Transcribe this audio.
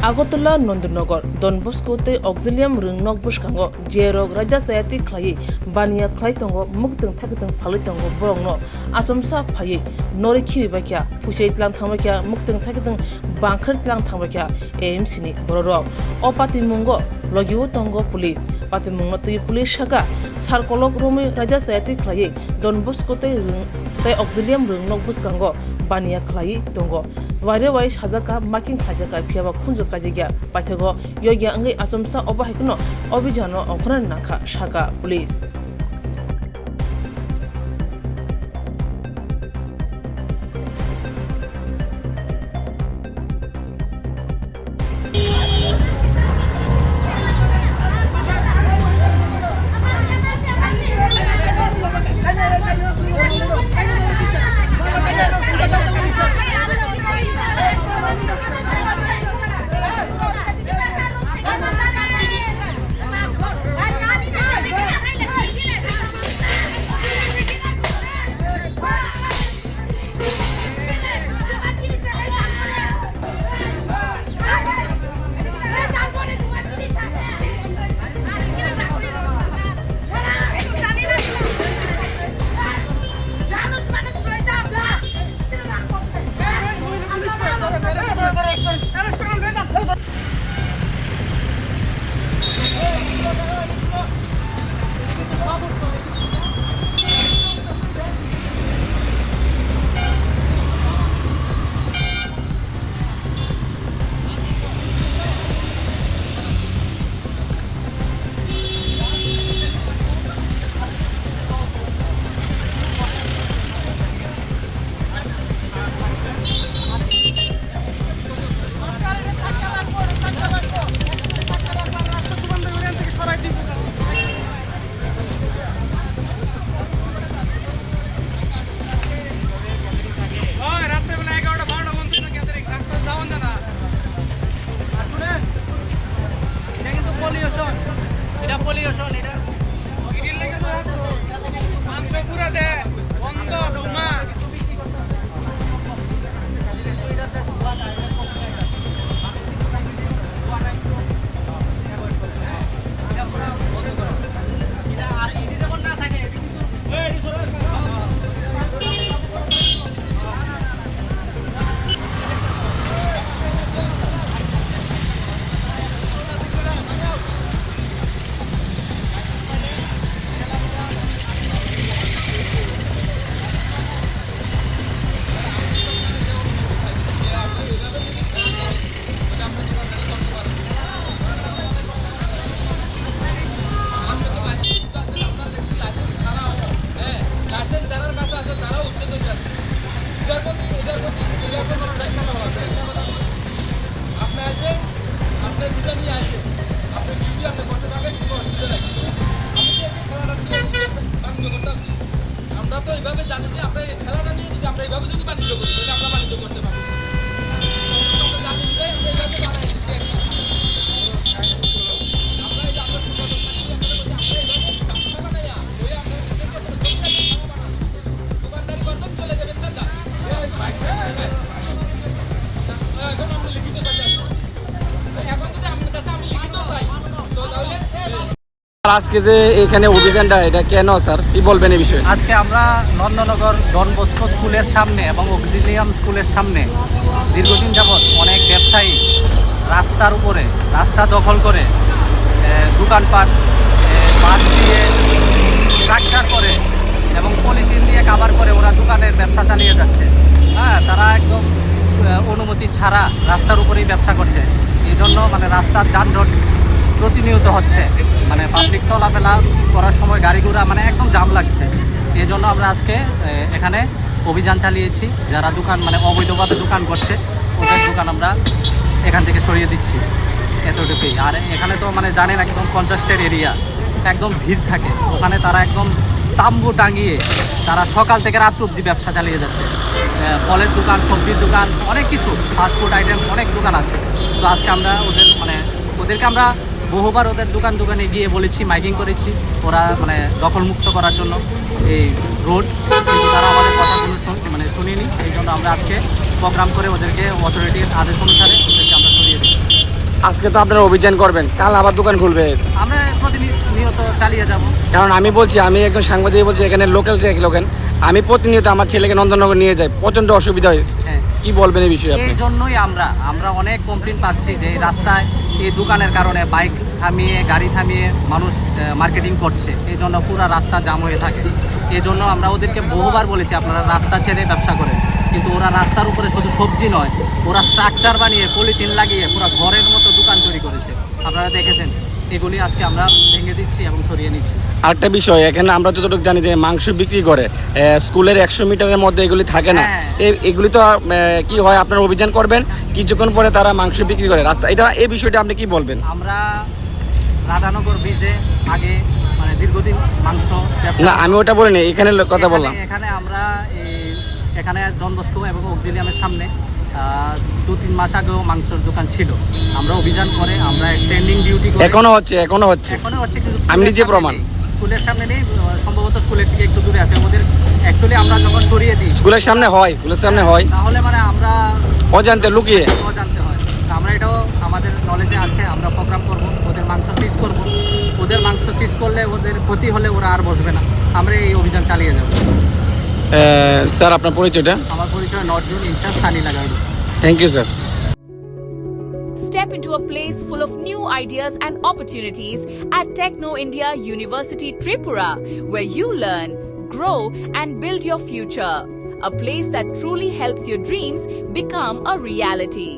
আগরতলা নন্দননগর ডনবস্কোতে অক্সিলিয়াম রংনক বসকাঙ্গো जेरok raja sayati khlai bania khlai tongo muktung thakitang phaloi tongo borongno asomsa phai nori khiwi bakya pusei tlang thangbakya muktung thakitang bangkhar tlang thangbakya AMC ni bororok opati mungo logiu tongo police pati mungo tui police shaka sarkolok romi raja sayati khlai donboscote tai auxilium rungnog buskango bania khlai tongo ware wai sajaka making khajaka phiaba khunjo kajigya paithago yogya angai asomsa obahikno obijano okhran nakha shaka police আমরা তো এইভাবে জানি যে আমরা এই খেলাটা নিয়ে যদি আমরা এইভাবে যদি বাণিজ্য করি তাহলে আমরা বাণিজ্য করতে পারবো আমরা জানি যে এইভাবে বানাই আমরা এই যে আমরা দোকানদারি করবেন চলে যাবেন না এখন আমরা লিখিত চাই এখন যদি আপনার কাছে আমি লিখিত চাই তো তাহলে আজকে যে এখানে অভিযানটা এটা কেন স্যার কি বলবেন এই বিষয়ে? আজকে আমরা নন্দননগর ডন বস্কো স্কুলের সামনে এবং অক্সিলিয়াম স্কুলের সামনে দীর্ঘদিন যাবৎ অনেক ব্যবসায়ী রাস্তার উপরে রাস্তা দখল করে দোকানপাট বাঁশ দিয়ে স্ট্রাকচার করে এবং পলিথিন দিয়ে কাভার করে ওরা দোকানের ব্যবসা চালিয়ে যাচ্ছে। হ্যাঁ, তারা একদম অনুমতি ছাড়া রাস্তার উপরেই ব্যবসা করছে। এই জন্য মানে রাস্তার যানজট প্রতিনিয়ত হচ্ছে, মানে পাবলিক চলাফেরা করার সময় গাড়ি ঘোড়া মানে একদম জাম লাগছে। এই জন্য আমরা আজকে এখানে অভিযান চালিয়েছি। যারা দোকান মানে অবৈধভাবে দোকান করছে ওদের দোকান আমরা এখান থেকে সরিয়ে দিচ্ছি, এতটুকুই। আর এখানে তো মানে জানেন একদম কনজাস্টেড এরিয়া, একদম ভিড় থাকে ওখানে। তারা একদম তাম্বু টাঙিয়ে তারা সকাল থেকে রাত অবধি ব্যবসা চালিয়ে যাচ্ছে। ফলের দোকান, সবজির দোকান, অনেক কিছু ফাস্টফুড আইটেম অনেক দোকান আছে। তো আজকে আমরা ওদেরকে আমরা বহুবার ওদের দোকানে গিয়ে বলেছি, মাইকিং করেছি, ওরা মানে দখলমুক্ত করার জন্য এই রোড, কিন্তু তারা আমাদের কথাগুলো শুনিনি। এই জন্য আমরা আজকে প্রোগ্রাম করে ওদেরকে অথরিটির আদেশ অনুসারে ওদেরকে আমরা সরিয়ে দিই। আজকে তো আপনারা অভিযান করবেন, কাল আবার দোকান খুলবে। আমরা প্রতিনিয়ত চালিয়ে যাব। কারণ আমি বলছি, আমি একজন সাংবাদিক বলছি, এখানে লোকাল যে লোকেন, আমি প্রতিনিয়ত আমার ছেলেকে নন্দননগর নিয়ে যাই, প্রচণ্ড অসুবিধা হয়। হ্যাঁ, কি বলবেন এই বিষয়ে আপনি? এই জন্যই আমরা অনেক কমপ্লেন পাচ্ছি যে এই রাস্তায় এই দোকানের কারণে বাইক থামিয়ে গাড়ি থামিয়ে মানুষ মার্কেটিং করছে, এই জন্য পুরো রাস্তা জাম হয়ে থাকে। এই জন্য আমরা ওদেরকে বহুবার বলেছি আপনারা রাস্তা ছেড়ে ব্যবসা করেন, কিন্তু ওরা রাস্তার উপরে শুধু সবজি নয়, ওরা স্ট্রাকচার বানিয়ে পলিথিন লাগিয়ে পুরো ঘরের মতো দোকান তৈরি করেছে। আপনারা দেখেছেন, এগুলি আজকে আমরা ভেঙে দিচ্ছি এবং সরিয়ে নিচ্ছি। আরেকটা বিষয়, এখানে আমরা যতটুকু জানি যে মাংস বিক্রি করে স্কুলের 100 মিটারের মধ্যে এগুলি থাকে না। হ্যাঁ। এগুলি তো কি হয়, আপনারা অভিযান করবেন, কিছুক্ষণ পরে তারা মাংস বিক্রি করে রাস্তা, এটা এই বিষয়টা আপনি কি বলবেন? আমরা রাধানগর ব্রিজে আগে মানে দীর্ঘদিন মাংস ব্যবসা- না, আমি ওটা বলিনি, এখানে কথা বললাম। এখানে আমরা এখানে ডন বস্কো এবং অক্সিলিয়ামের সামনে 2-3 মাস আগেও মাংসের দোকান ছিল। আমরা অভিযান করে আমরা স্ট্যান্ডিং ডিউটি করে এখনো হচ্ছে এখনো হচ্ছে, কিন্তু আমি নিজে স্কুলের প্রমাণ। সামনে নেই। স্কুলের সামনে নেই, সম্ভবত স্কুলের থেকে একটু দূরে আছে। ওদের অ্যাকচুয়ালি আমরা যখন সরিয়ে দিই স্কুলের সামনে হয়, স্কুলের সামনে হয়, তাহলে মানে আমরা অজান্তে লুকিয়ে। জানতে হয়। তা আমরা এটাও আমাদের নলেজে আছে, আমরা প্রোগ্রাম করব, ওদের মাংস সিজ করব। ওদের মাংস সিজ করলে ওদের ক্ষতি হলে ওরা আর বসবে না। আমরা এই অভিযান চালিয়ে যাব। স্যার, আপনার পরিচয়টা? আমার পরিচয় নজরুল ইনচার্জ সানি লাগাই। Thank you sir. Step into a place full of new ideas and opportunities at Techno India University Tripura, where you learn, grow, and build your future. A place that truly helps your dreams become a reality.